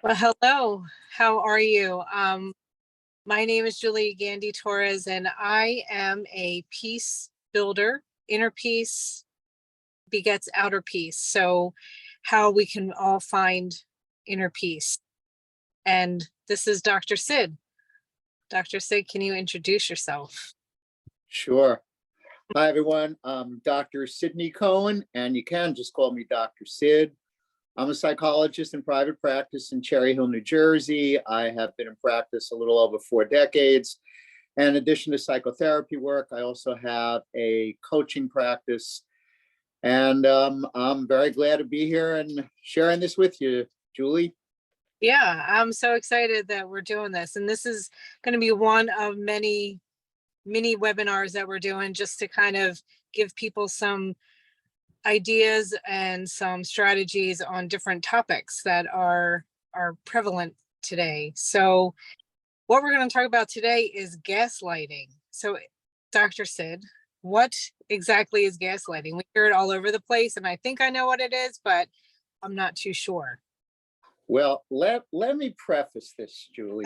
Well, hello. How are you? My name is Julie Gandy Torres, and I am a peace builder. Inner peace begets outer peace. So, how we can all find inner peace. And this is Dr. Sid. Dr. Sid, can you introduce yourself? Sure. Hi, everyone. I'm Dr. Sidney Cohen, and you can just call me Dr. Sid. I'm a psychologist in private practice in Cherry Hill, New Jersey. I have been in practice a little over 4 decades. And in addition to psychotherapy work, I also have a coaching practice. And I'm very glad to be here and sharing this with you, Julie. Yeah, I'm so excited that we're doing this. And this is going to be one of many mini webinars that we're doing just to kind of give people some ideas and some strategies on different topics that are prevalent today. So what we're going to talk about today is gaslighting. So Dr. Sid, what exactly is gaslighting? We hear it all over the place, and I think I know what it is, but I'm not too sure. Well, let me preface this, Julie.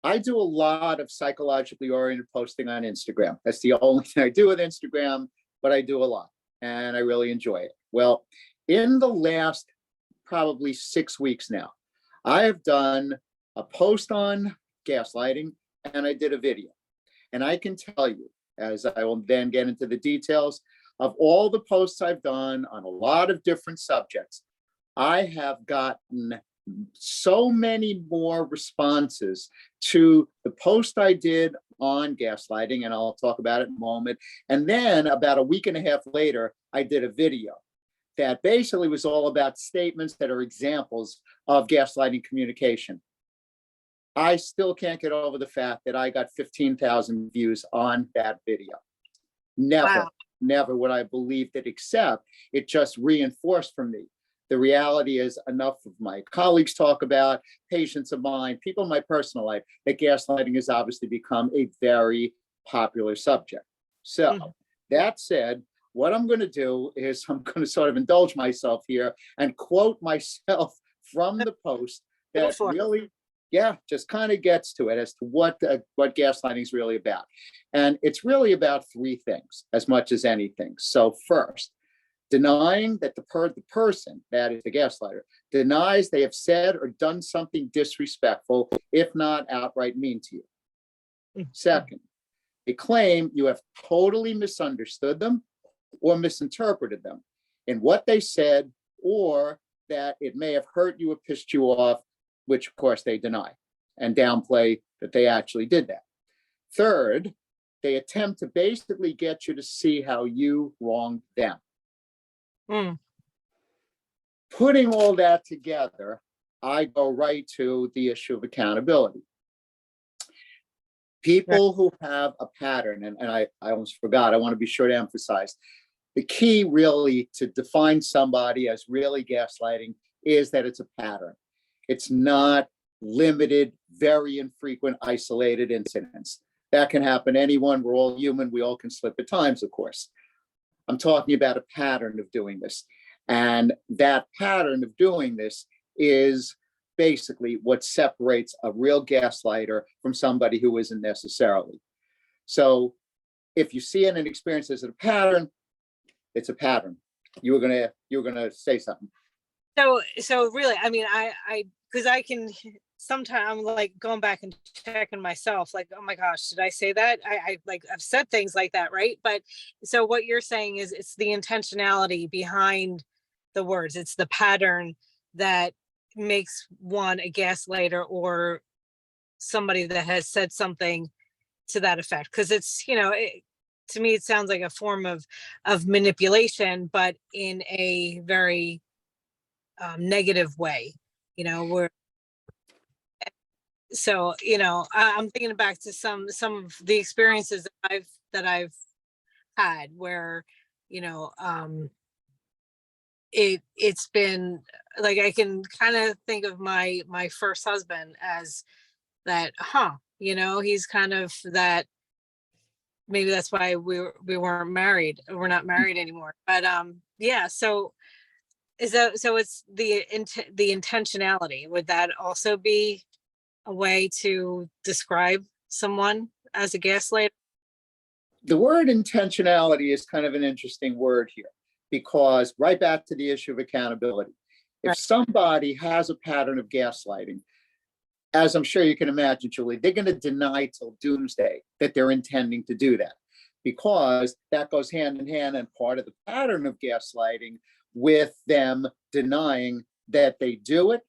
I do a lot of psychologically oriented posting on Instagram. That's the only thing I do with Instagram, but I do a lot and I really enjoy it. Well, in the last probably 6 weeks now, I have done a post on gaslighting and I did a video. And I can tell you, as I will then get into the details of all the posts I've done on a lot of different subjects, I have gotten so many more responses to the post I did on gaslighting, and I'll talk about it in a moment. And then about a week and a half later, I did a video that basically was all about statements that are examples of gaslighting communication. I still can't get over the fact that I got 15,000 views on that video. Never, never would I believe that, except it just reinforced for me. The reality is, enough of my colleagues talk about, patients of mine, people in my personal life, that gaslighting has obviously become a very popular subject. So that said, what I'm going to do is I'm going to sort of indulge myself here and quote myself from the post that really, just kind of gets to it as to what gaslighting is really about. And it's really about 3 things as much as anything. So first, denying that the person, that is the gaslighter, denies they have said or done something disrespectful, if not outright mean to you. Second, they claim you have totally misunderstood them or misinterpreted them in what they said, or that it may have hurt you or pissed you off, which of course they deny and downplay that they actually did that. Third, they attempt to basically get you to see how you wronged them. Putting all that together, I go right to the issue of accountability. People who have a pattern, and I almost forgot, I want to be sure to emphasize, the key really to define somebody as really gaslighting is that it's a pattern. It's not limited, very infrequent, isolated incidents. That can happen to anyone. We're all human. We all can slip at times, of course. I'm talking about a pattern of doing this. And that pattern of doing this is basically what separates a real gaslighter from somebody who isn't necessarily. So if you see it and experience it as a pattern, it's a pattern. You were gonna say something. So really, I mean, I because I can sometimes, I'm like going back and checking myself, like, oh my gosh, did I say that? I've said things like that, right? But so what you're saying is it's the intentionality behind the words. It's the pattern that makes one a gaslighter or somebody that has said something to that effect. Because it's, to me, it sounds like a form of manipulation, but in a very negative way, where so I'm thinking back to some of the experiences that I've had where it's been like, I can kind of think of my first husband as that, he's kind of that. Maybe that's why we weren't married. We're not married anymore, but so Is that, so it's the intentionality. Would that also be a way to describe someone as a gaslighter? The word intentionality is kind of an interesting word here, because right back to the issue of accountability. If Right. somebody has a pattern of gaslighting, as I'm sure you can imagine, Julie, they're going to deny till doomsday that they're intending to do that, because that goes hand in hand and part of the pattern of gaslighting with them denying that they do it.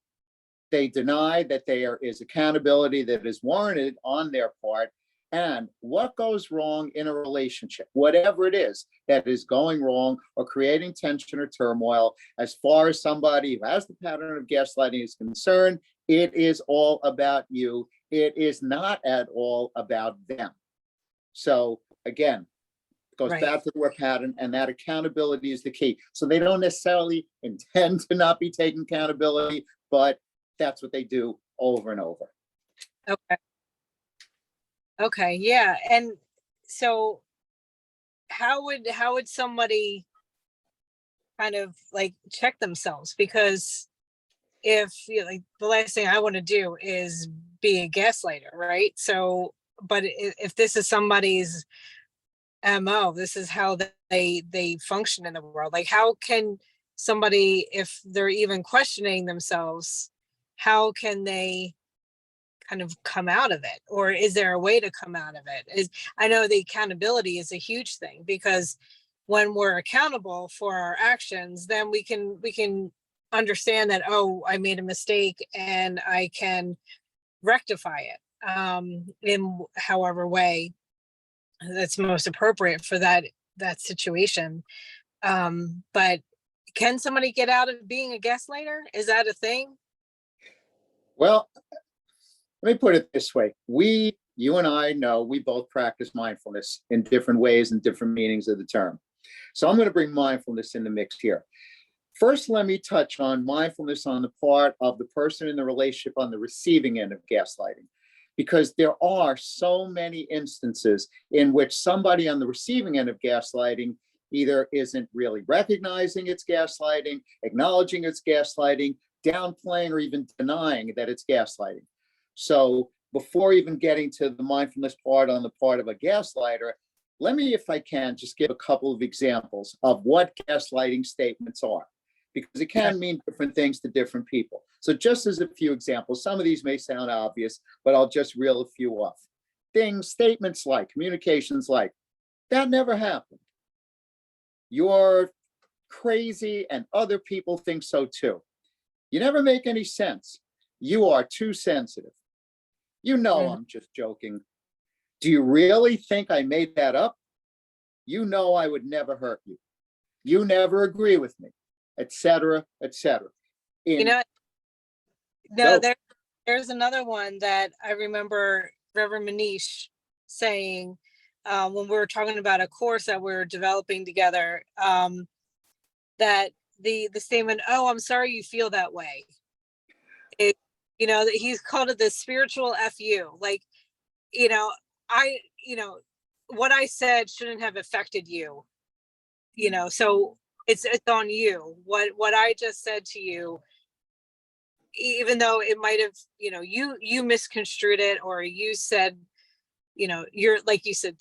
They deny that there is accountability that is warranted on their part. And what goes wrong in a relationship, whatever it is that is going wrong or creating tension or turmoil, as far as somebody who has the pattern of gaslighting is concerned, it is all about you. It is not at all about them. So again, it goes Right. back to the word pattern, and that accountability is the key. So they don't necessarily intend to not be taking accountability, but that's what they do over and over. Okay. Okay. Yeah. And so how would somebody kind of like check themselves? Because if you know, like the last thing I want to do is be a gaslighter, right? So, but if this is somebody's MO, this is how they function in the world. Like, how can somebody, if they're even questioning themselves, how can they kind of come out of it? Or is there a way to come out of it? Is, I know the accountability is a huge thing, because when we're accountable for our actions, then we can understand that, oh, I made a mistake and I can rectify it in however way that's most appropriate for that situation. But can somebody get out of being a gaslighter? Is that a thing? Well, let me put it this way. You and I know we both practice mindfulness in different ways and different meanings of the term. So I'm going to bring mindfulness in the mix here. First, let me touch on mindfulness on the part of the person in the relationship on the receiving end of gaslighting, because there are so many instances in which somebody on the receiving end of gaslighting either isn't really recognizing it's gaslighting, acknowledging it's gaslighting, downplaying, or even denying that it's gaslighting. So before even getting to the mindfulness part on the part of a gaslighter, let me, if I can, just give a couple of examples of what gaslighting statements are, because it can mean different things to different people. So just as a few examples, some of these may sound obvious, but I'll just reel a few off. Statements like, communications like, that never happened. You're crazy and other people think so too. You never make any sense. You are too sensitive. You know, I'm just joking. Do you really think I made that up? You know I would never hurt you. You never agree with me, etc., etc. You know, no, there's another one that I remember Reverend Manish saying when we were talking about a course that we are developing together, that the statement, "Oh, I'm sorry you feel that way." It, you know, that he's called it the spiritual FU. Like, you know, you know, what I said shouldn't have affected you. You know, so it's on you. What I just said to you, even though it might have, you know, you misconstrued it, or you said, you know, you're, like you said,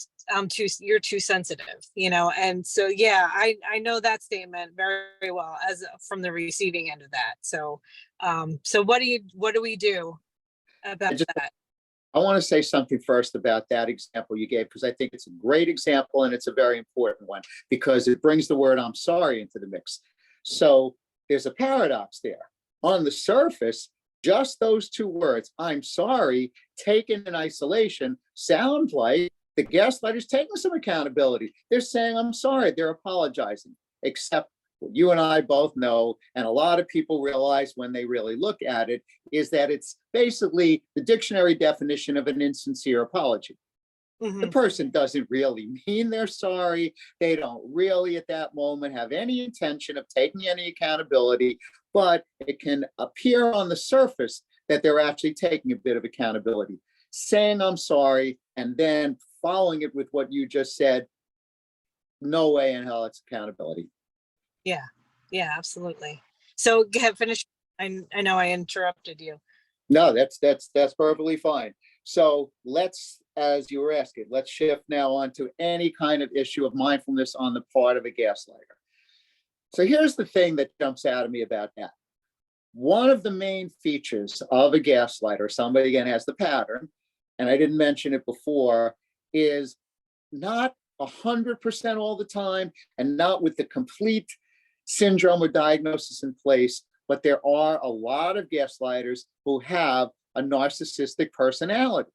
you're too sensitive, you know. And so yeah, I know that statement very well as from the receiving end of that. So so what do we do about that? I want to say something first about that example you gave, because I think it's a great example and it's a very important one, because it brings the word "I'm sorry" into the mix. So there's a paradox there. On the surface, just those two words, "I'm sorry," taken in isolation, sound like the gaslighter's taking some accountability. They're saying, "I'm sorry," they're apologizing. Except what you and I both know, and a lot of people realize when they really look at it, is that it's basically the dictionary definition of an insincere apology. The person doesn't really mean they're sorry. They don't really at that moment have any intention of taking any accountability, but it can appear on the surface that they're actually taking a bit of accountability. Saying "I'm sorry" and then following it with what you just said, no way in hell it's accountability. Yeah, yeah, absolutely. So get finished. I know I interrupted you. No, that's perfectly fine. So let's, as you were asking, let's shift now onto any kind of issue of mindfulness on the part of a gaslighter. So here's the thing that jumps out at me about that. One of the main features of a gaslighter, somebody again has the pattern, and I didn't mention it before, is not 100% all the time and not with the complete syndrome or diagnosis in place, but there are a lot of gaslighters who have a narcissistic personality.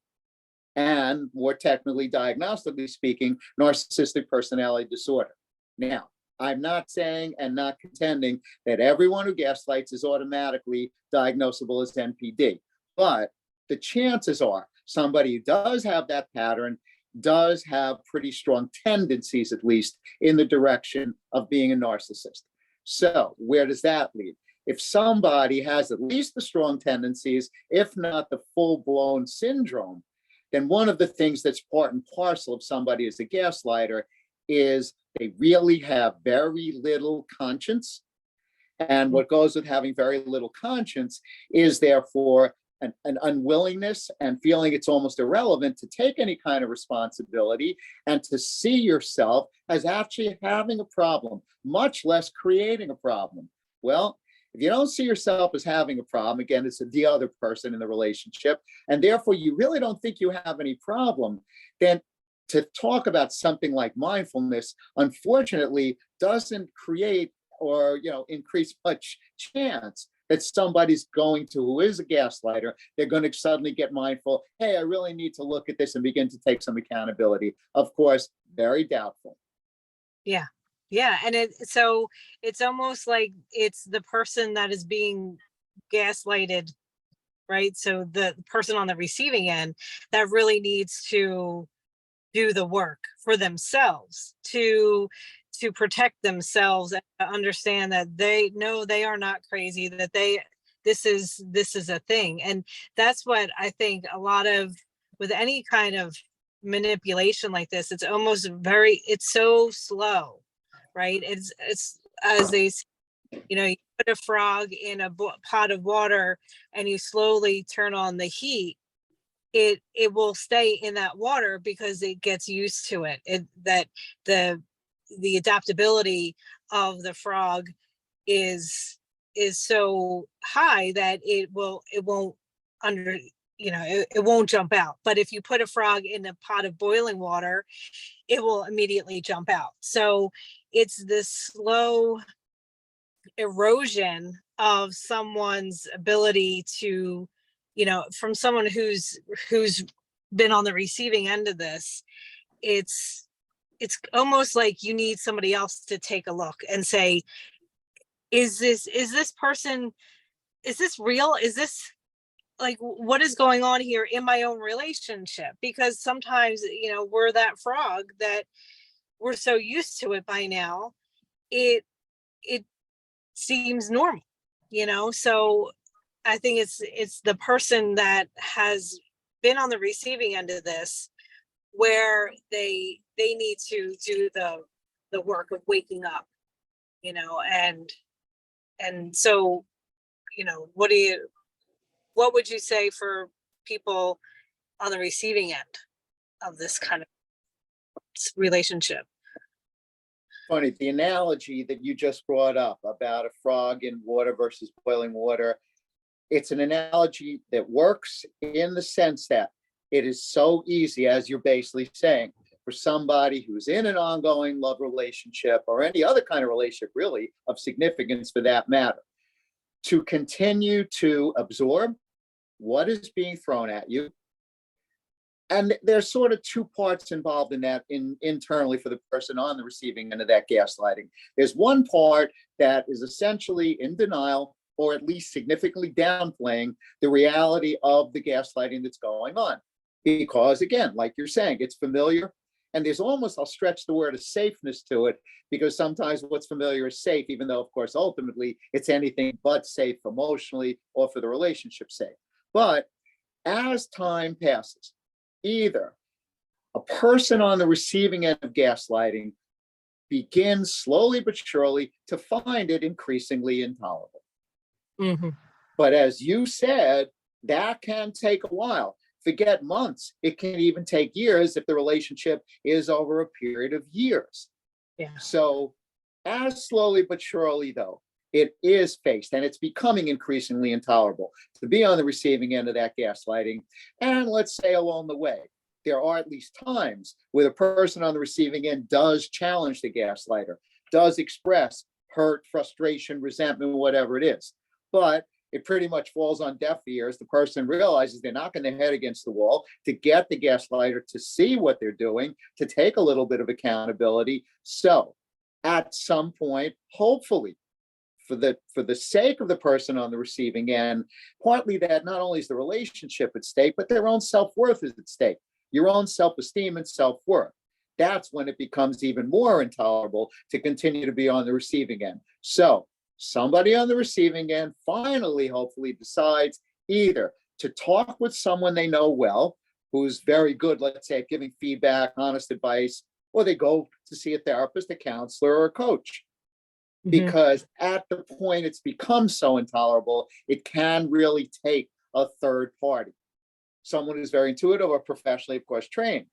And more technically, diagnostically speaking, narcissistic personality disorder. Now, I'm not saying and not contending that everyone who gaslights is automatically diagnosable as NPD, but the chances are somebody who does have that pattern does have pretty strong tendencies, at least, in the direction of being a narcissist. So where does that lead? If somebody has at least the strong tendencies, if not the full-blown syndrome, then one of the things that's part and parcel of somebody as a gaslighter is they really have very little conscience. And what goes with having very little conscience is therefore an unwillingness and feeling it's almost irrelevant to take any kind of responsibility and to see yourself as actually having a problem, much less creating a problem. Well, if you don't see yourself as having a problem, again, it's the other person in the relationship, and therefore you really don't think you have any problem, then to talk about something like mindfulness, unfortunately, doesn't create or increase much chance that somebody's going to, who is a gaslighter, they're going to suddenly get mindful, hey, I really need to look at this and begin to take some accountability. Of course, very doubtful. Yeah. Yeah. And so it's almost like it's the person that is being gaslighted, right? So the person on the receiving end that really needs to do the work for themselves to protect themselves and to understand that they know they are not crazy, that this is a thing. And that's what I think a lot of, with any kind of manipulation like this, it's so slow, right? It's as they you put a frog in a pot of water and you slowly turn on the heat, it will stay in that water because it gets used to it. That the adaptability of the frog is so high that it won't it won't jump out. But if you put a frog in a pot of boiling water, it will immediately jump out. So it's this slow erosion of someone's ability to, from someone who's been on the receiving end of this. It's almost like you need somebody else to take a look and say, is this person, is this real? Is this, like, what is going on here in my own relationship? Because sometimes, we're that frog that we're so used to it by now, it seems normal, so I think it's the person that has been on the receiving end of this, where they need to do the work of waking up, and so, what would you say for people on the receiving end of this kind of relationship? Funny, the analogy that you just brought up about a frog in water versus boiling water, it's an analogy that works in the sense that it is so easy, as you're basically saying, for somebody who's in an ongoing love relationship or any other kind of relationship, really, of significance for that matter, to continue to absorb what is being thrown at you. And there's sort of two parts involved in that internally for the person on the receiving end of that gaslighting. There's one part that is essentially in denial, or at least significantly downplaying the reality of the gaslighting that's going on. Because again, like you're saying, it's familiar. And there's almost, I'll stretch the word of safeness to it, because sometimes what's familiar is safe, even though, of course, ultimately it's anything but safe emotionally or for the relationship's sake. But as time passes, either a person on the receiving end of gaslighting begins slowly but surely to find it increasingly intolerable. Mhm. But as you said, that can take a while. Forget months. It can even take years if the relationship is over a period of years. Yeah. So, as slowly but surely, though, it is faced and it's becoming increasingly intolerable to be on the receiving end of that gaslighting. And let's say along the way, there are at least times where the person on the receiving end does challenge the gaslighter, does express hurt, frustration, resentment, whatever it is. But it pretty much falls on deaf ears. The person realizes they're knocking their head against the wall to get the gaslighter to see what they're doing, to take a little bit of accountability. So at some point, hopefully, for the sake of the person on the receiving end, partly that not only is the relationship at stake, but their own self-worth is at stake, your own self-esteem and self-worth. That's when it becomes even more intolerable to continue to be on the receiving end. So somebody on the receiving end finally, hopefully, decides either to talk with someone they know well, who's very good, let's say, at giving feedback, honest advice, or they go to see a therapist, a counselor, or a coach. Mhm. Because at the point it's become so intolerable, it can really take a third party, someone who's very intuitive or professionally, of course, trained,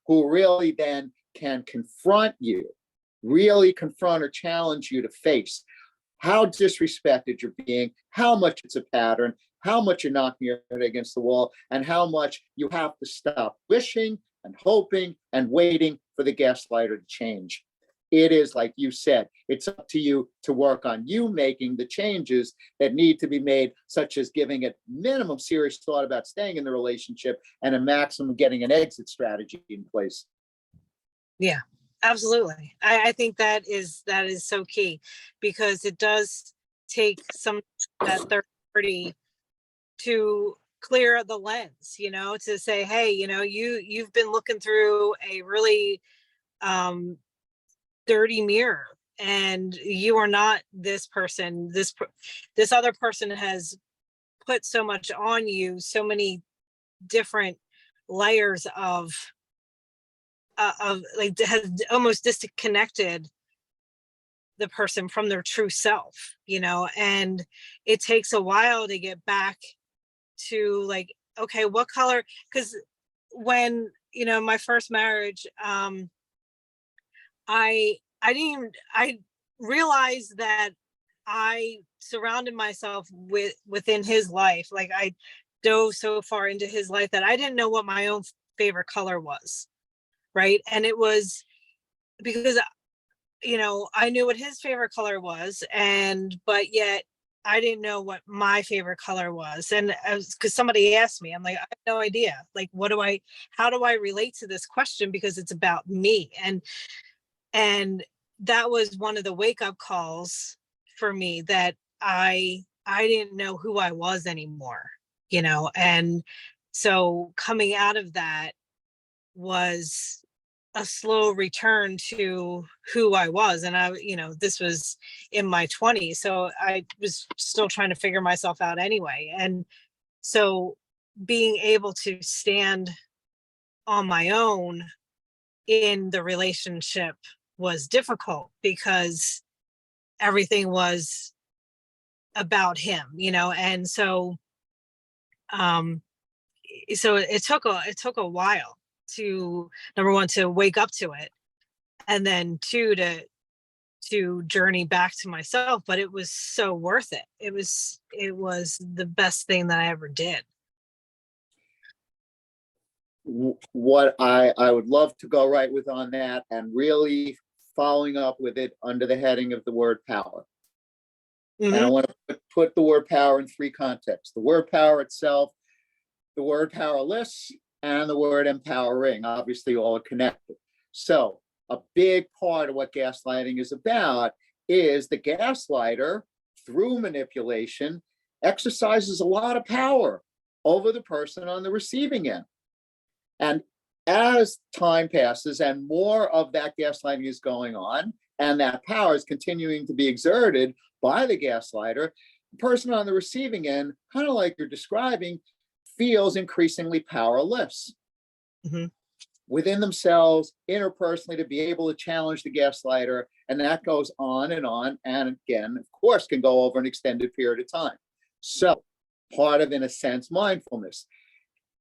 who really then can confront you, really confront or challenge you to face how disrespected you're being, how much it's a pattern, how much you're knocking your head against the wall, and how much you have to stop wishing and hoping and waiting for the gaslighter to change. It is, like you said, it's up to you to work on you making the changes that need to be made, such as giving it minimum serious thought about staying in the relationship and a maximum getting an exit strategy in place. Yeah, absolutely. I think that is so key, because it does take some that third party to clear the lens, to say, hey, you've been looking through a really um dirty mirror, and you are not this person. This other person has put so much on you, so many different layers of like, has almost disconnected the person from their true self, and it takes a while to get back to, like, okay, what color, because when, my first marriage, I didn't even, I realized that I surrounded myself within his life. Like, I dove so far into his life that I didn't know what my own favorite color was. Right. And it was because, I knew what his favorite color was, but yet I didn't know what my favorite color was. And because somebody asked me, I'm like, I have no idea. Like, how do I relate to this question? Because it's about me. And that was one of the wake up calls for me, that I didn't know who I was anymore, and so coming out of that was a slow return to who I was. And this was in my 20s. So I was still trying to figure myself out anyway. And so being able to stand on my own in the relationship was difficult, because everything was about him, and um so it took a while to, number one, to wake up to it, and then two, to journey back to myself. But it was so worth it. It was the best thing that I ever did. What I would love to go right with on that, and really following up with it under the heading of the word power. And I Hmm. want to put the word power in three contexts: the word power itself, the word powerless, and the word empowering. Obviously, all are connected. So a big part of what gaslighting is about is the gaslighter, through manipulation, exercises a lot of power over the person on the receiving end. And as time passes and more of that gaslighting is going on, and that power is continuing to be exerted by the gaslighter, the person on the receiving end, kind of like you're describing, feels increasingly powerless Hmm. within themselves, interpersonally, to be able to challenge the gaslighter. And that goes on, and again, of course, can go over an extended period of time. So part of, in a sense, mindfulness.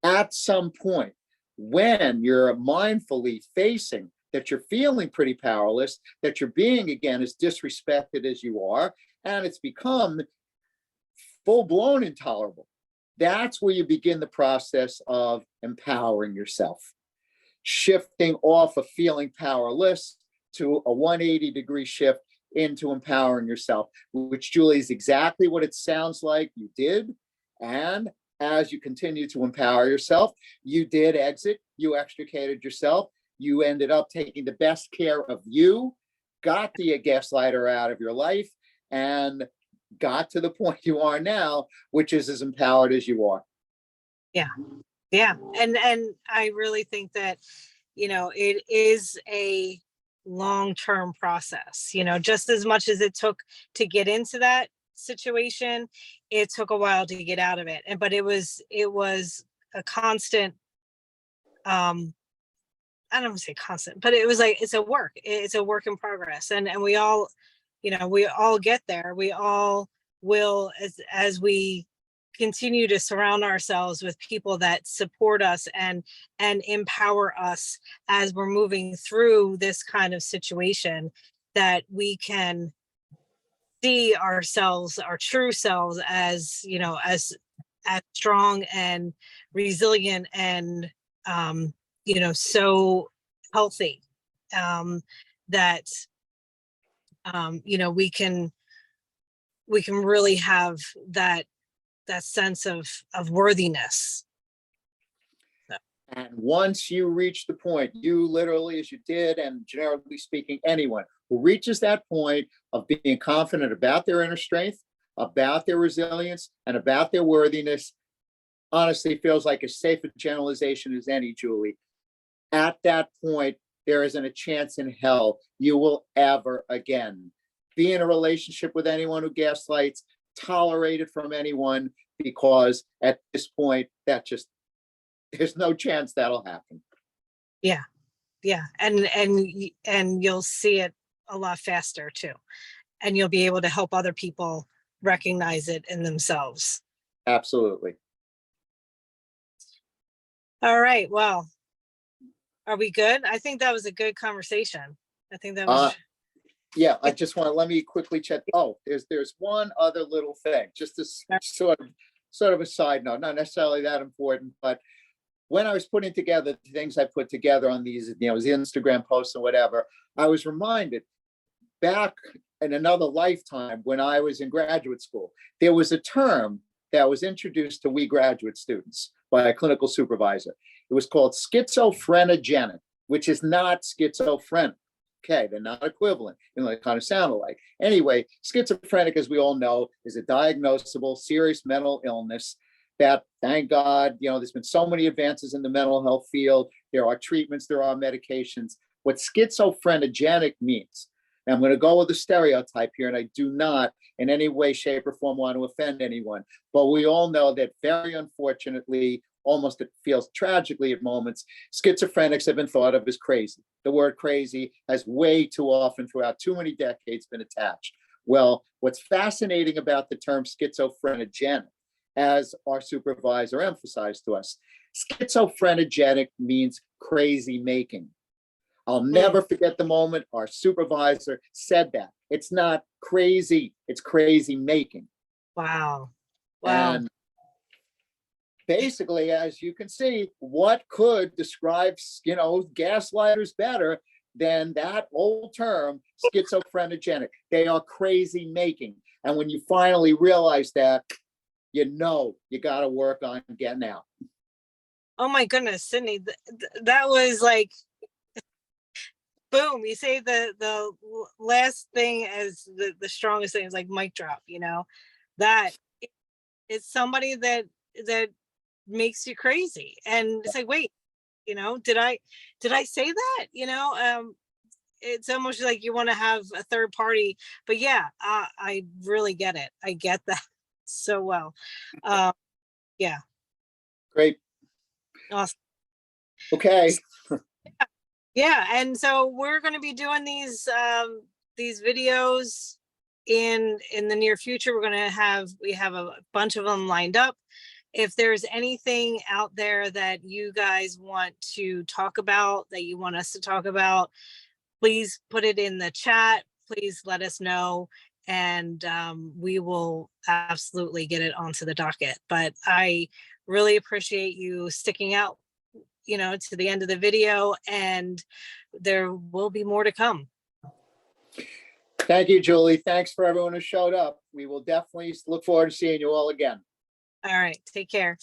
At some point, when you're mindfully facing that you're feeling pretty powerless, that you're being, again, as disrespected as you are, and it's become full-blown intolerable, that's where you begin the process of empowering yourself, shifting off of feeling powerless to a 180-degree shift into empowering yourself, which, Julie, is exactly what it sounds like you did. And as you continue to empower yourself, you did exit, you extricated yourself, you ended up taking the best care of you, got the gaslighter out of your life, and got to the point you are now, which is as empowered as you are. Yeah. Yeah. And I really think that, it is a long-term process, just as much as it took to get into that situation, it took a while to get out of it. But it was a constant, I don't want to say constant, but it was like, it's a work in progress. And we all, we all get there. We all will, as we continue to surround ourselves with people that support us and empower us as we're moving through this kind of situation, that we can see ourselves, our true selves, as as strong and resilient and so healthy, that we can really have that sense of worthiness. And once you reach the point, you literally, as you did, and generally speaking, anyone who reaches that point of being confident about their inner strength, about their resilience, and about their worthiness, honestly feels like as safe a generalization as any, Julie. At that point, there isn't a chance in hell you will ever again be in a relationship with anyone who gaslights, tolerate it from anyone, because at this point, there's no chance that'll happen. Yeah. And you'll see it a lot faster too. And you'll be able to help other people recognize it in themselves. Absolutely. All right. Well, are we good? I think that was a good conversation. I think that was. Yeah, I just want to, let me quickly check. Oh, there's one other little thing, just this sort of a side note, not necessarily that important, but when I was putting together the things I put together on these, Instagram posts and whatever, I was reminded back in another lifetime when I was in graduate school, there was a term that was introduced to we graduate students by a clinical supervisor. It was called schizophrenic, which is not schizophrenic. Okay, they're not equivalent, they kind of sound alike. Anyway, schizophrenic, as we all know, is a diagnosable serious mental illness that, thank God, there's been so many advances in the mental health field. There are treatments, there are medications. What schizophrenic means, and I'm going to go with the stereotype here, and I do not in any way, shape, or form want to offend anyone, but we all know that very unfortunately, almost it feels tragically at moments, schizophrenics have been thought of as crazy. The word crazy has way too often throughout too many decades been attached. Well, what's fascinating about the term schizophrenic, as our supervisor emphasized to us, schizophrenic means crazy making. I'll never forget the moment our supervisor said that. It's not crazy, it's crazy making. Wow. And basically, as you can see, what could describe, gaslighters better than that old term, schizophrenic? They are crazy making. And when you finally realize that, you got to work on getting out. Oh my goodness, Sidney, that was like, boom, you say the last thing as the strongest thing, is like mic drop, that it's somebody that makes you crazy. And it's like, wait, did I say that? It's almost like you want to have a third party, but yeah, I really get it. I get that so well. Yeah. Great. Awesome. Okay. Yeah. And so we're going to be doing these videos in the near future, we have a bunch of them lined up. If there's anything out there that you guys want to talk about, that you want us to talk about, please put it in the chat. Please let us know, and we will absolutely get it onto the docket. But I really appreciate you sticking out, to the end of the video, and there will be more to come. Thank you, Julie. Thanks for everyone who showed up. We will definitely look forward to seeing you all again. All right, take care.